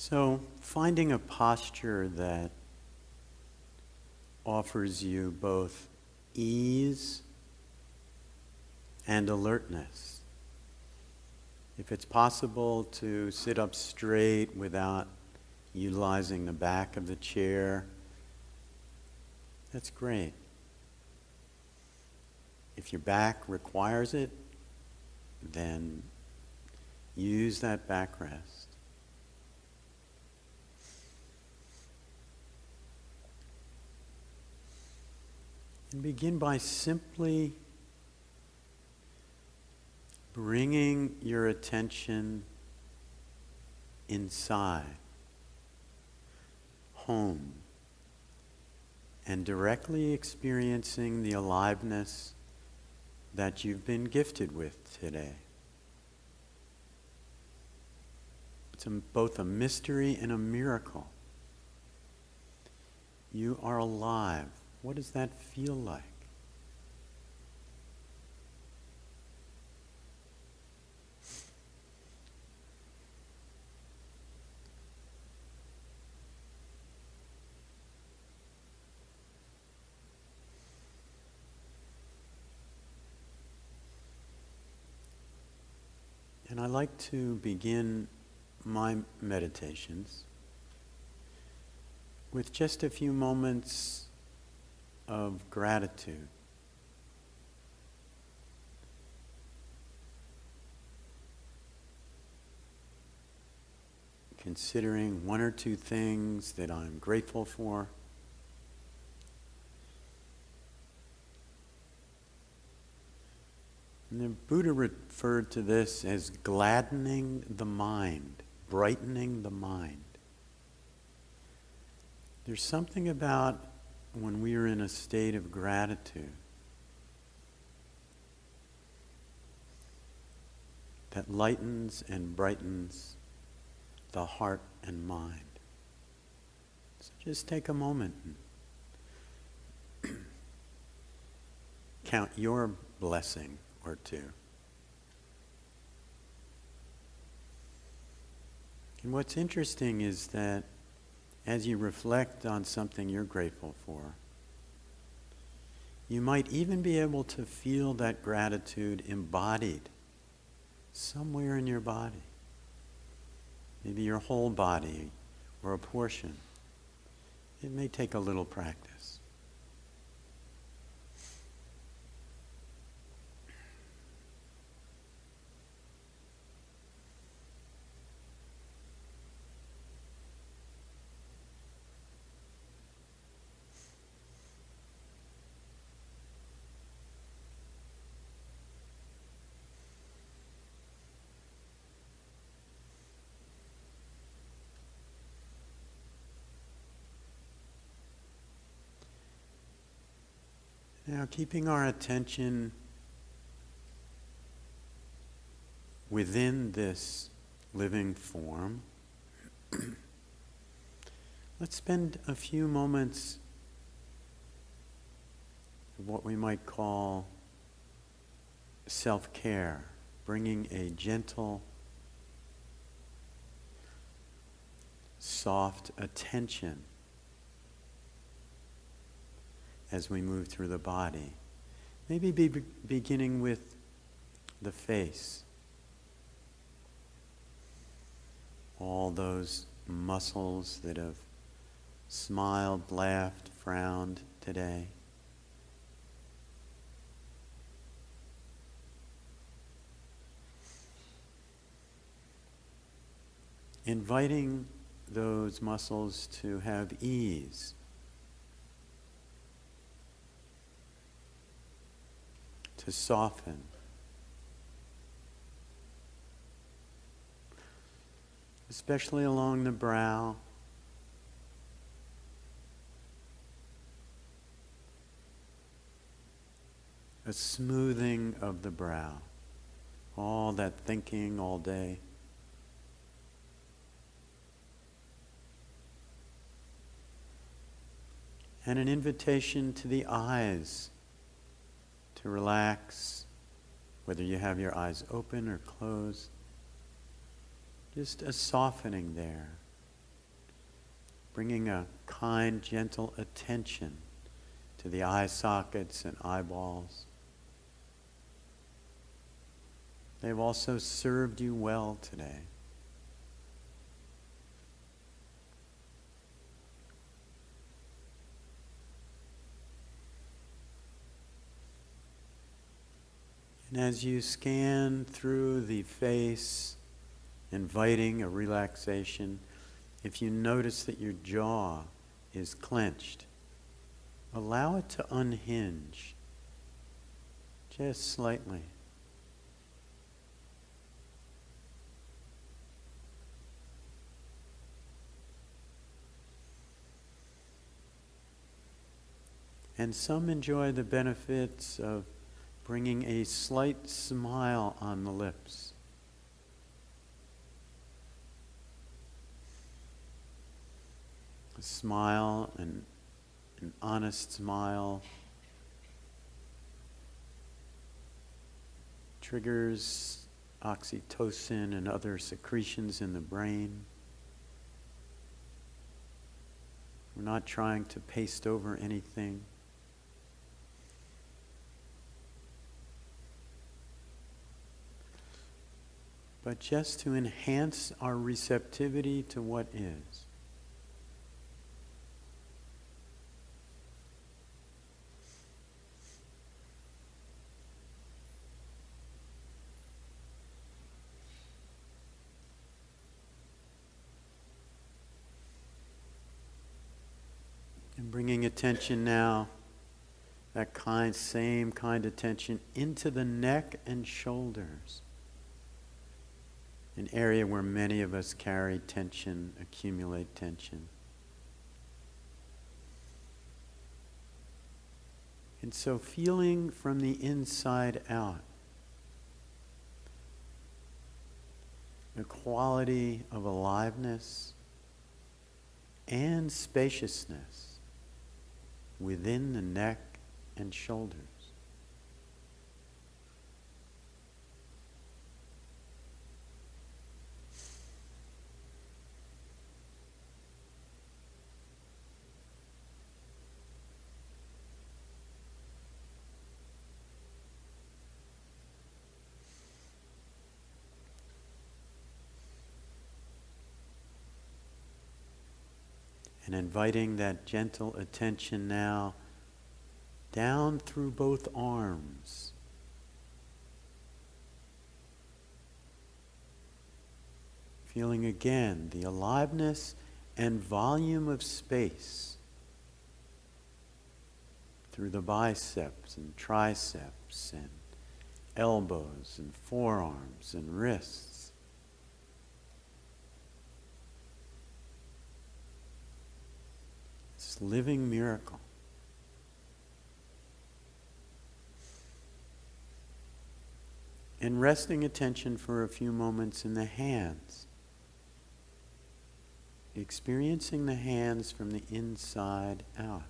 So, finding a posture that offers you both ease and alertness. If it's possible to sit up straight without utilizing the back of the chair, that's great. If your back requires it, then use that backrest. And begin by simply bringing your attention inside, home, and directly experiencing the aliveness that you've been gifted with today. It's both a mystery and a miracle. You are alive. What does that feel like? And I like to begin my meditations with just a few moments of gratitude. Considering one or two things that I'm grateful for. And the Buddha referred to this as gladdening the mind, brightening the mind. There's something about when we are in a state of gratitude that lightens and brightens the heart and mind. So just take a moment and count your blessing or two. And what's interesting is that as you reflect on something you're grateful for, you might even be able to feel that gratitude embodied somewhere in your body. Maybe your whole body or a portion. It may take a little practice. Now, keeping our attention within this living form, let's spend a few moments of what we might call self-care, bringing a gentle, soft attention as we move through the body. Maybe beginning with the face. All those muscles that have smiled, laughed, frowned today. Inviting those muscles to have ease. To soften. Especially along the brow. A smoothing of the brow. All that thinking all day. And an invitation to the eyes to relax, whether you have your eyes open or closed. Just a softening there, bringing a kind, gentle attention to the eye sockets and eyeballs. They've also served you well today. And as you scan through the face, inviting a relaxation, if you notice that your jaw is clenched, allow it to unhinge just slightly. And some enjoy the benefits of bringing a slight smile on the lips. A smile, an honest smile, triggers oxytocin and other secretions in the brain. We're not trying to paste over anything. But just to enhance our receptivity to what is. And bringing attention now, that same kind of attention into the neck and shoulders. An area where many of us carry tension, accumulate tension. And so feeling from the inside out the quality of aliveness and spaciousness within the neck and shoulders. And inviting that gentle attention now down through both arms. Feeling again the aliveness and volume of space through the biceps and triceps and elbows and forearms and wrists. This living miracle. And resting attention for a few moments in the hands. Experiencing the hands from the inside out.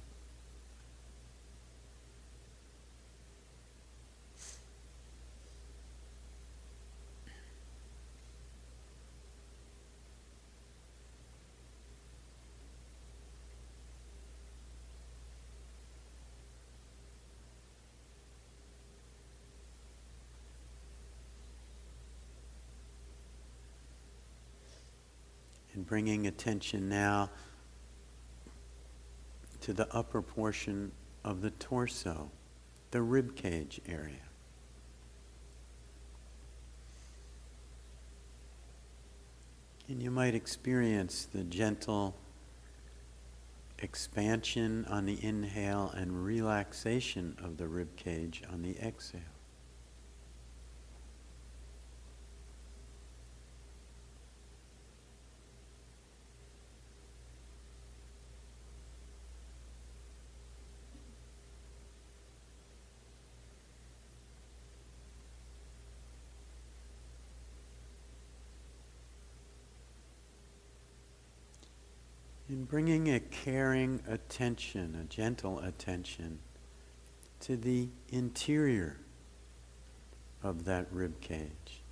And bringing attention now to the upper portion of the torso, the rib cage area. And you might experience the gentle expansion on the inhale and relaxation of the rib cage on the exhale. And bringing a caring attention, a gentle attention to the interior of that rib cage.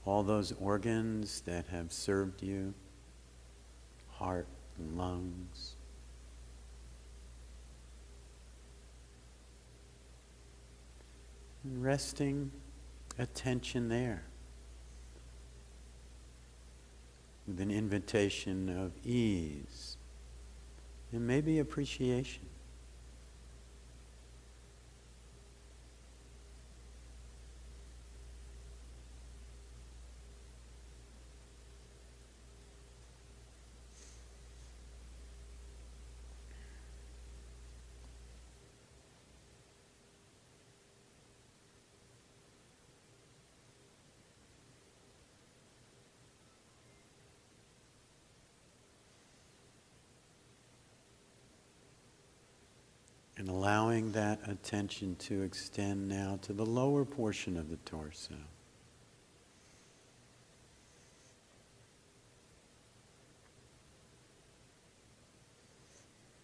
All those organs that have served you, heart and lungs. And resting attention there with an invitation of ease and maybe appreciation. And allowing that attention to extend now to the lower portion of the torso.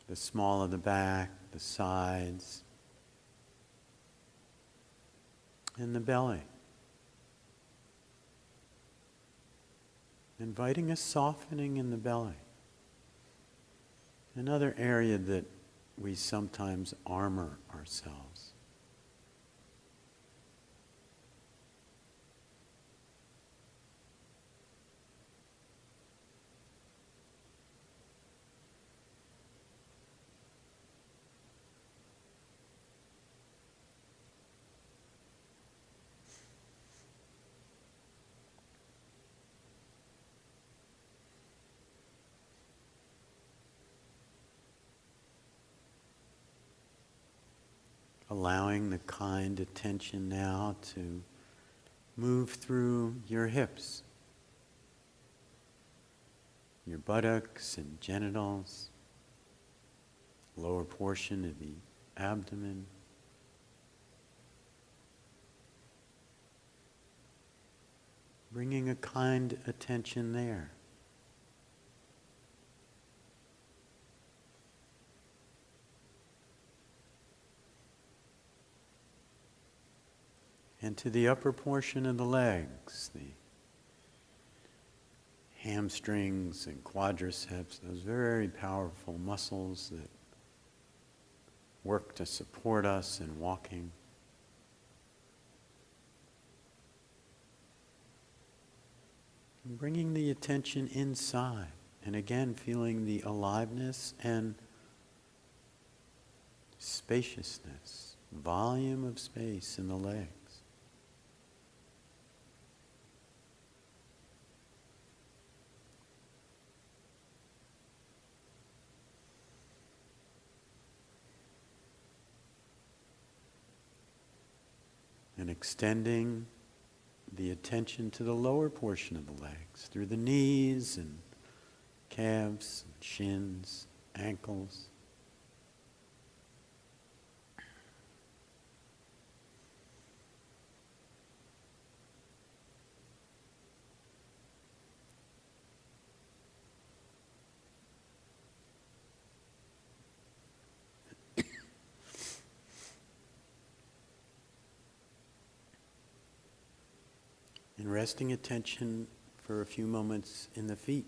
The small of the back, the sides, and the belly. Inviting a softening in the belly. Another area that we sometimes armor ourselves. Allowing the kind attention now to move through your hips, your buttocks and genitals, lower portion of the abdomen. Bringing a kind attention there. And to the upper portion of the legs, the hamstrings and quadriceps, those very powerful muscles that work to support us in walking. And bringing the attention inside, and again feeling the aliveness and spaciousness, volume of space in the legs. And extending the attention to the lower portion of the legs, through the knees and calves, and shins, ankles. And resting attention for a few moments in the feet.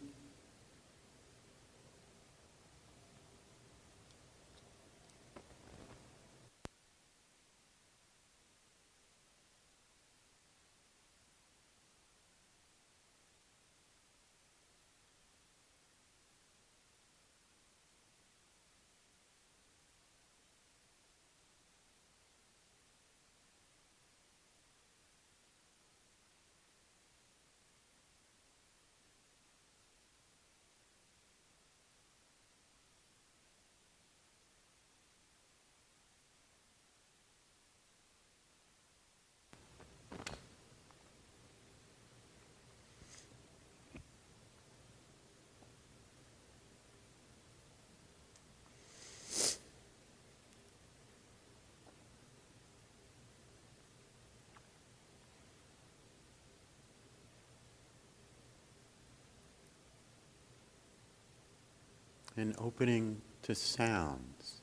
And opening to sounds.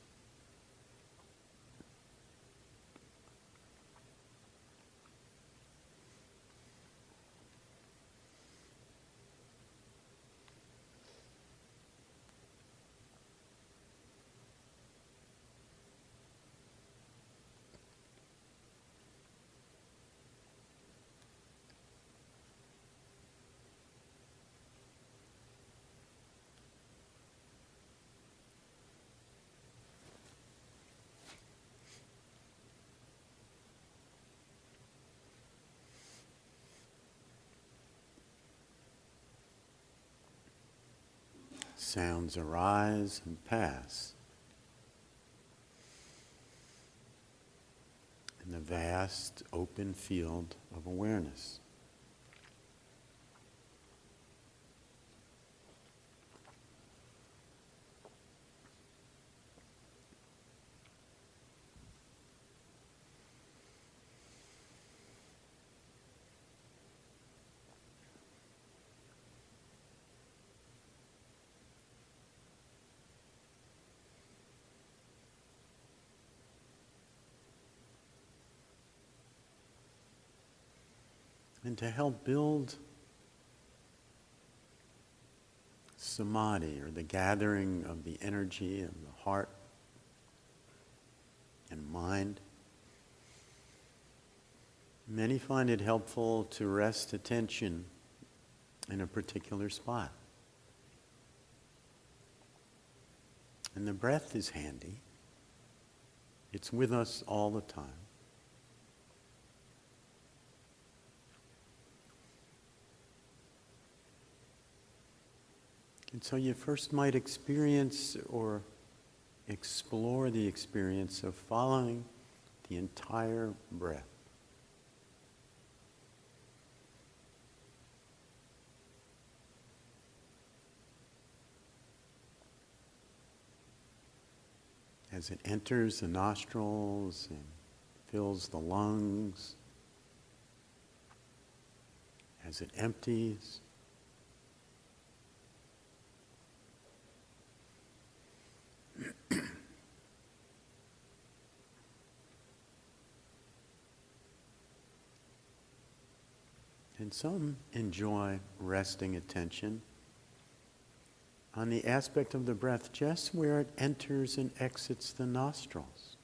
sounds arise and pass in the vast open field of awareness. And to help build samadhi, or the gathering of the energy of the heart and mind, many find it helpful to rest attention in a particular spot. And the breath is handy. It's with us all the time. And so you first might experience or explore the experience of following the entire breath. As it enters the nostrils and fills the lungs, as it empties, and some enjoy resting attention on the aspect of the breath just where it enters and exits the nostrils.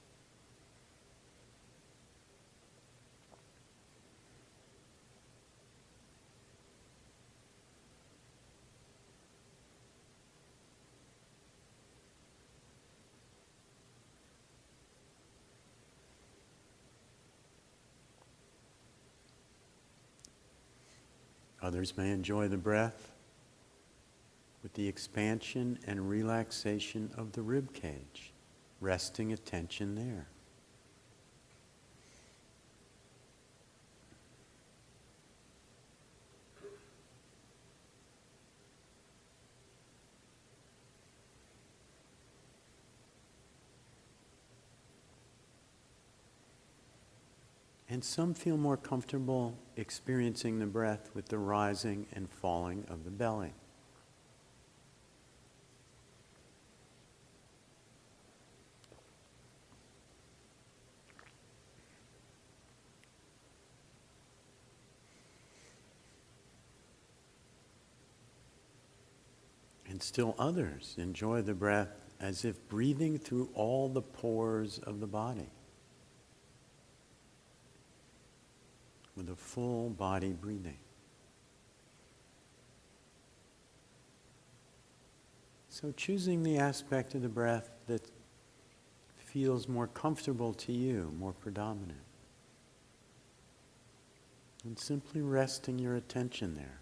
Others may enjoy the breath with the expansion and relaxation of the rib cage, resting attention there. And some feel more comfortable experiencing the breath with the rising and falling of the belly. And still others enjoy the breath as if breathing through all the pores of the body, with a full body breathing. So choosing the aspect of the breath that feels more comfortable to you, more predominant. And simply resting your attention there.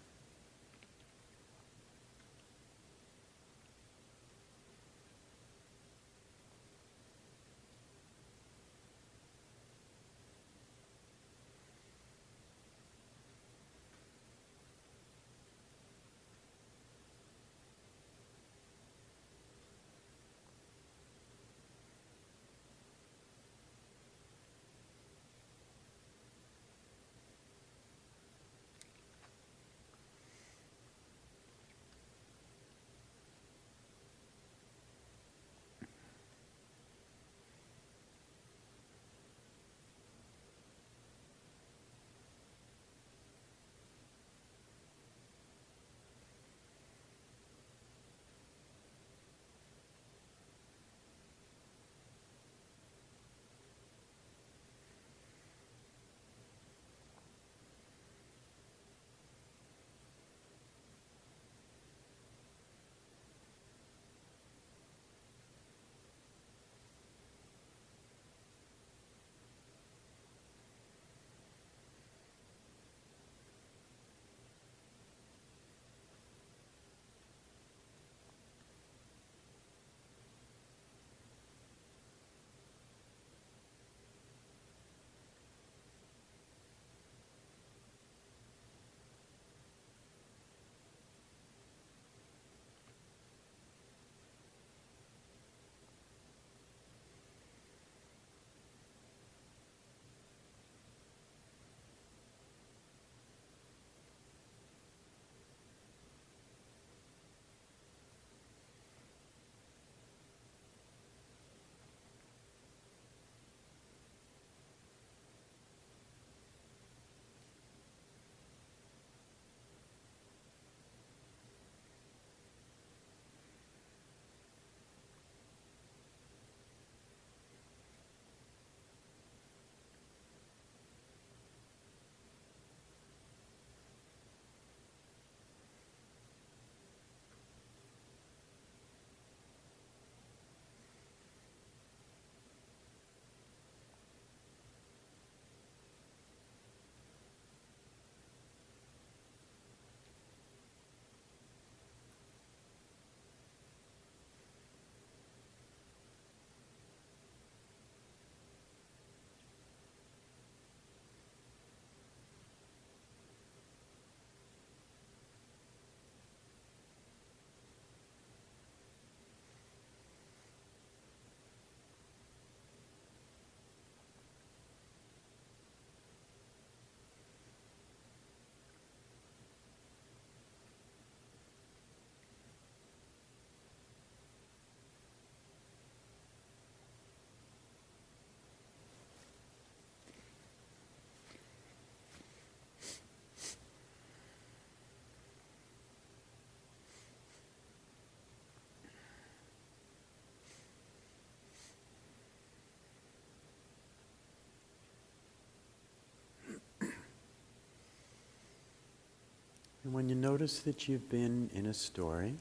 And when you notice that you've been in a story,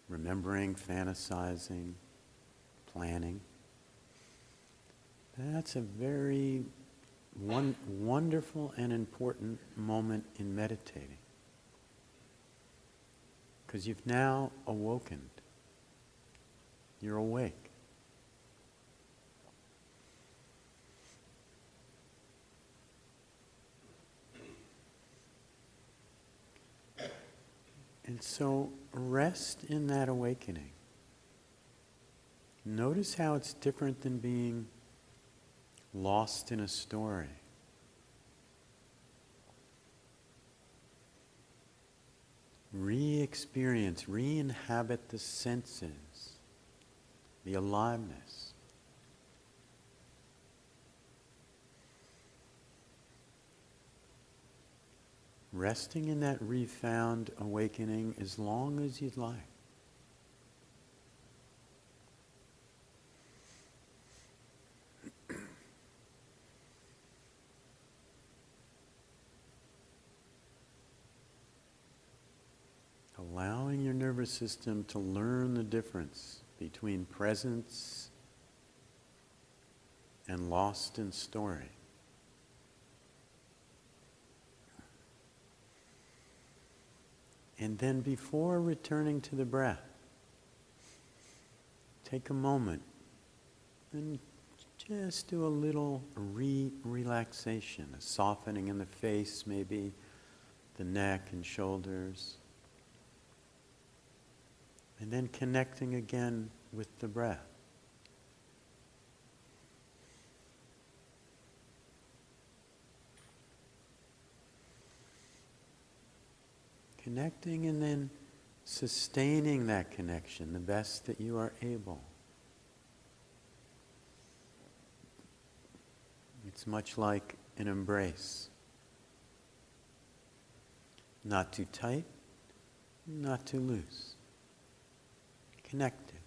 remembering, fantasizing, planning, that's a very wonderful and important moment in meditating. Because you've now awokened. You're awake. And so rest in that awakening. Notice how it's different than being lost in a story. Re-experience, re-inhabit the senses, the aliveness. Resting in that refound awakening as long as you'd like. Allowing your nervous system to learn the difference between presence and lost in story. And then before returning to the breath, take a moment and just do a little relaxation, a softening in the face, maybe the neck and shoulders. And then connecting again with the breath. Connecting and then sustaining that connection the best that you are able. It's much like an embrace. Not too tight, not too loose. Connected.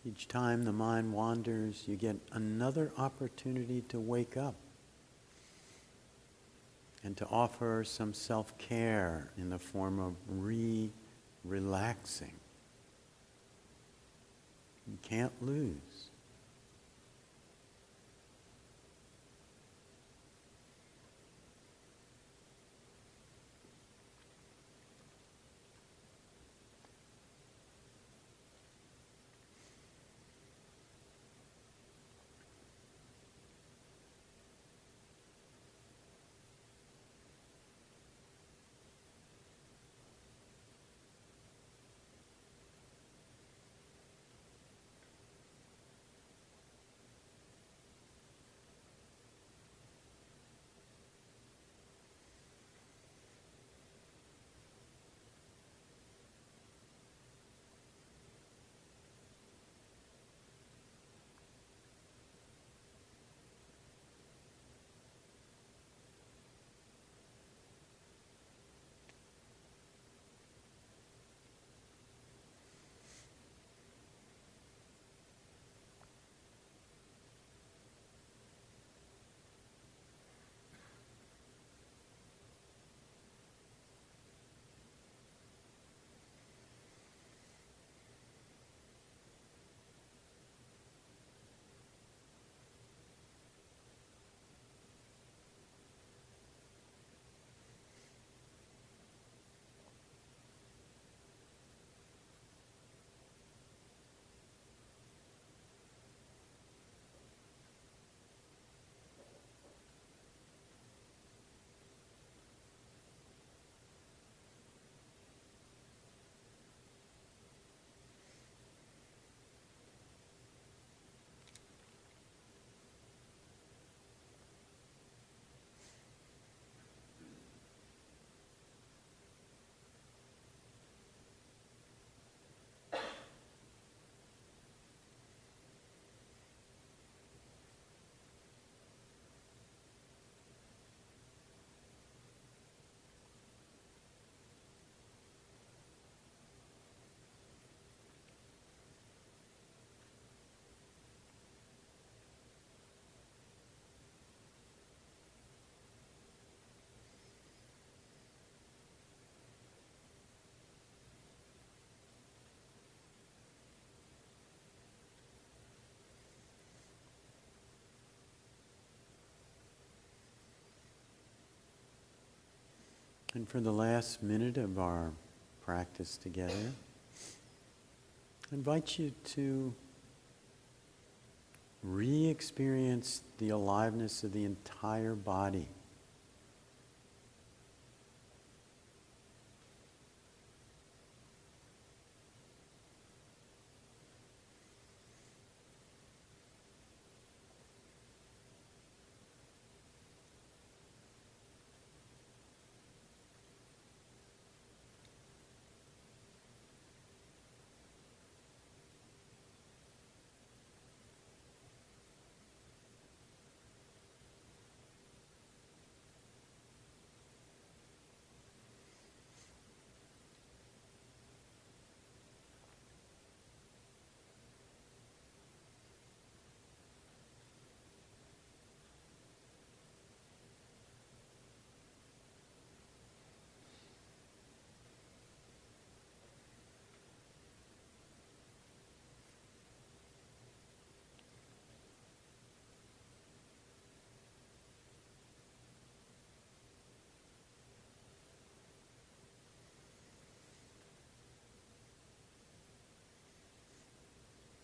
Each time the mind wanders, you get another opportunity to wake up and to offer some self-care in the form of relaxing. You can't lose. And for the last minute of our practice together, I invite you to re-experience the aliveness of the entire body.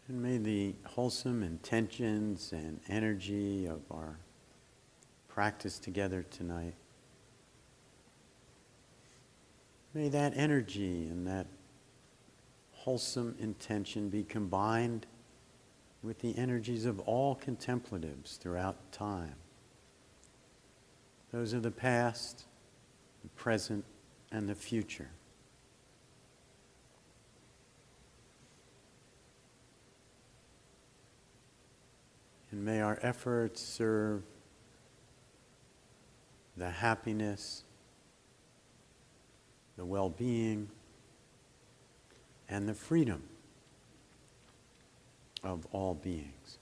And may the wholesome intentions and energy of our practice together tonight, may that energy and that wholesome intention be combined with the energies of all contemplatives throughout time. Those of the past, the present, and the future. And may our efforts serve the happiness, the well-being, and the freedom of all beings.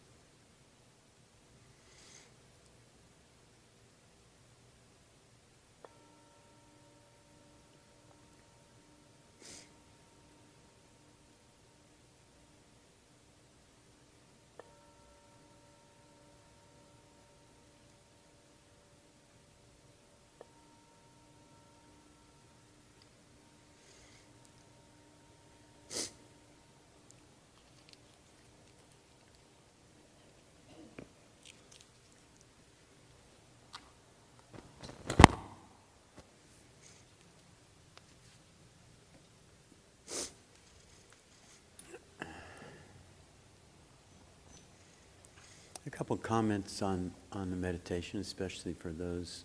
A couple comments on the meditation, especially for those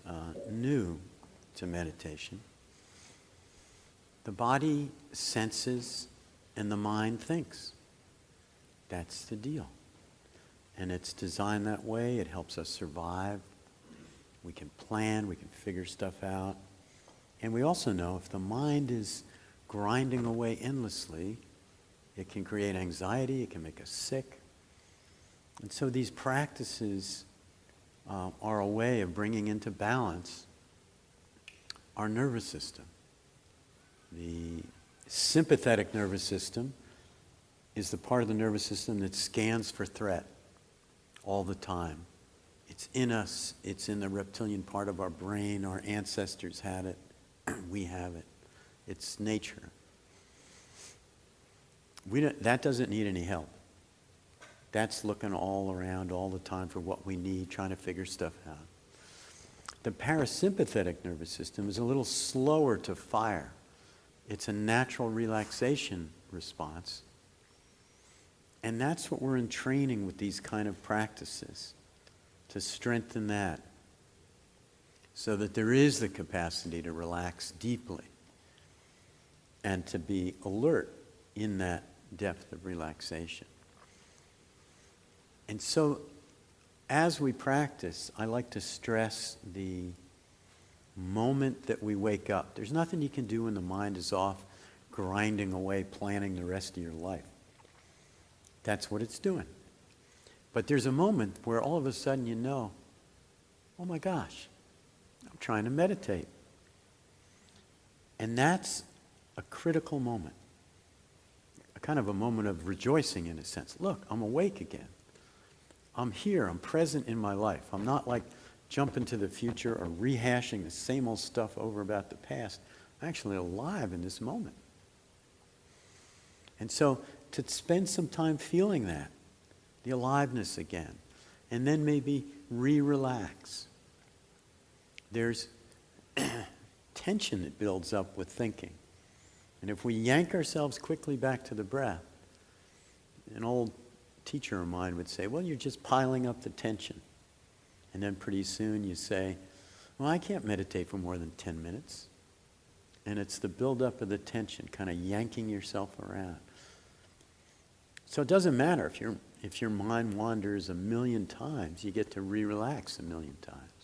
new to meditation. The body senses and the mind thinks. That's the deal. And it's designed that way. It helps us survive. We can plan, we can figure stuff out. And we also know if the mind is grinding away endlessly, it can create anxiety, it can make us sick. And so these practices are a way of bringing into balance our nervous system. The sympathetic nervous system is the part of the nervous system that scans for threat all the time. It's in us. It's in the reptilian part of our brain. Our ancestors had it. We have it. It's nature. That doesn't need any help. That's looking all around all the time for what we need, trying to figure stuff out. The parasympathetic nervous system is a little slower to fire. It's a natural relaxation response. And that's what we're in training with these kind of practices, to strengthen that so that there is the capacity to relax deeply and to be alert in that depth of relaxation. And so, as we practice, I like to stress the moment that we wake up. There's nothing you can do when the mind is off, grinding away, planning the rest of your life. That's what it's doing. But there's a moment where all of a sudden you know, oh my gosh, I'm trying to meditate. And that's a critical moment. A kind of a moment of rejoicing in a sense. Look, I'm awake again. I'm here, I'm present in my life. I'm not like jumping to the future or rehashing the same old stuff over about the past. I'm actually alive in this moment. And so to spend some time feeling that, the aliveness again, and then maybe re-relax. There's tension that builds up with thinking. And if we yank ourselves quickly back to the breath, an old teacher of mine would say, well, you're just piling up the tension. And then pretty soon you say, well, I can't meditate for more than 10 minutes. And it's the buildup of the tension, kind of yanking yourself around. So it doesn't matter if your mind wanders 1,000,000 times, you get to re-relax 1,000,000 times.